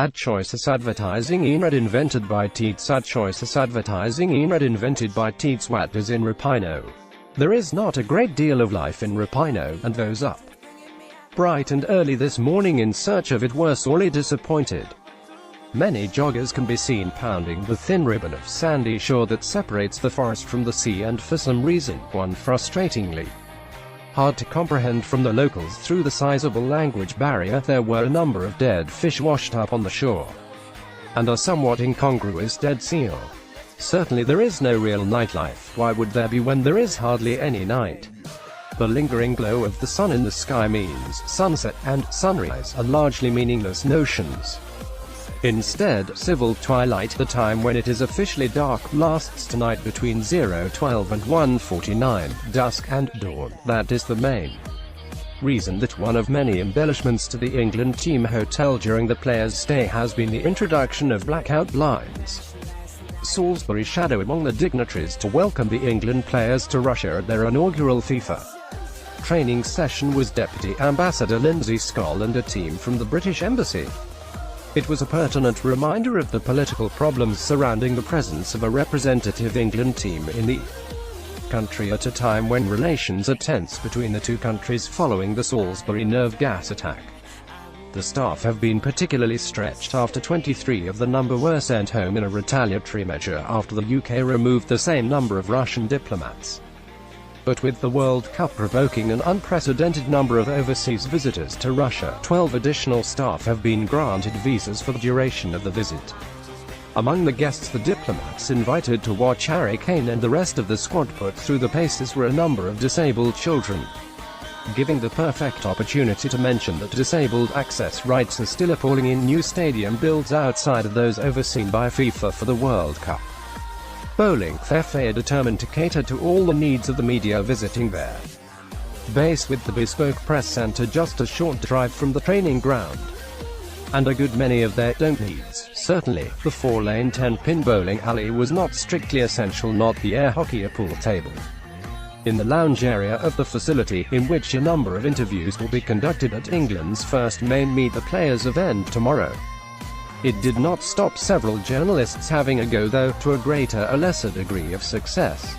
AdChoicesADVERTISINGinRead invented by TeadsAdChoicesADVERTISINGinRead invented by TeadsWhat is in Repino. There is not a great deal of life in Repino, and those up bright and early this morning in search of it were sorely disappointed. Many joggers can be seen pounding the thin ribbon of sandy shore that separates the forest from the sea, and for some reason, one frustratingly hard to comprehend from the locals through the sizable language barrier, there were a number of dead fish washed up on the shore, and a somewhat incongruous dead seal. Certainly there is no real nightlife. Why would there be when there is hardly any night? The lingering glow of the sun in the sky means sunset and sunrise are largely meaningless notions. Instead, civil twilight, the time when it is officially dark, lasts tonight between 0:12 and 1:49, dusk and dawn. That is the main reason that one of many embellishments to the England team hotel during the players' stay has been the introduction of blackout blinds. Salisbury shadow among the dignitaries to welcome the England players to Russia at their inaugural FIFA training session was Deputy Ambassador Lindsay Skoll and a team from the British Embassy. It was a pertinent reminder of the political problems surrounding the presence of a representative England team in the country at a time when relations are tense between the two countries following the Salisbury nerve gas attack. The staff have been particularly stretched after 23 of the number were sent home in a retaliatory measure after the UK removed the same number of Russian diplomats. But with the World Cup provoking an unprecedented number of overseas visitors to Russia, 12 additional staff have been granted visas for the duration of the visit. Among the guests the diplomats invited to watch Harry Kane and the rest of the squad put through the paces were a number of disabled children, giving the perfect opportunity to mention that disabled access rights are still appalling in new stadium builds outside of those overseen by FIFA for the World Cup. Bowling FA are determined to cater to all the needs of the media visiting their base with the bespoke press centre just a short drive from the training ground, and a good many of their don't needs. Certainly, the 4-lane 10-pin bowling alley was not strictly essential, not the air hockey or pool table. In the lounge area of the facility, in which a number of interviews will be conducted at England's first main Meet the Players event tomorrow. It did not stop several journalists having a go, though, to a greater or lesser degree of success.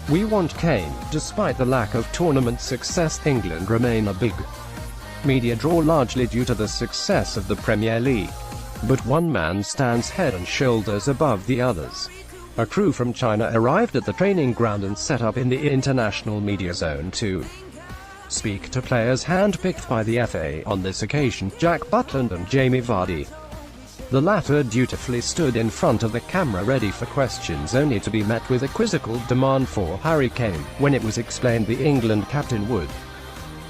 We want Kane. Despite the lack of tournament success, England remain a big media draw, largely due to the success of the Premier League. But one man stands head and shoulders above the others. A crew from China arrived at the training ground and set up in the international media zone to speak to players handpicked by the FA, on this occasion, Jack Butland and Jamie Vardy. The latter dutifully stood in front of the camera ready for questions, only to be met with a quizzical demand for Harry Kane, when it was explained the England captain would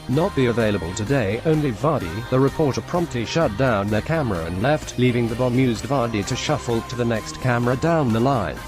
not be available today. Only Vardy. The reporter promptly shut down their camera and left, leaving the bemused Vardy to shuffle to the next camera down the line.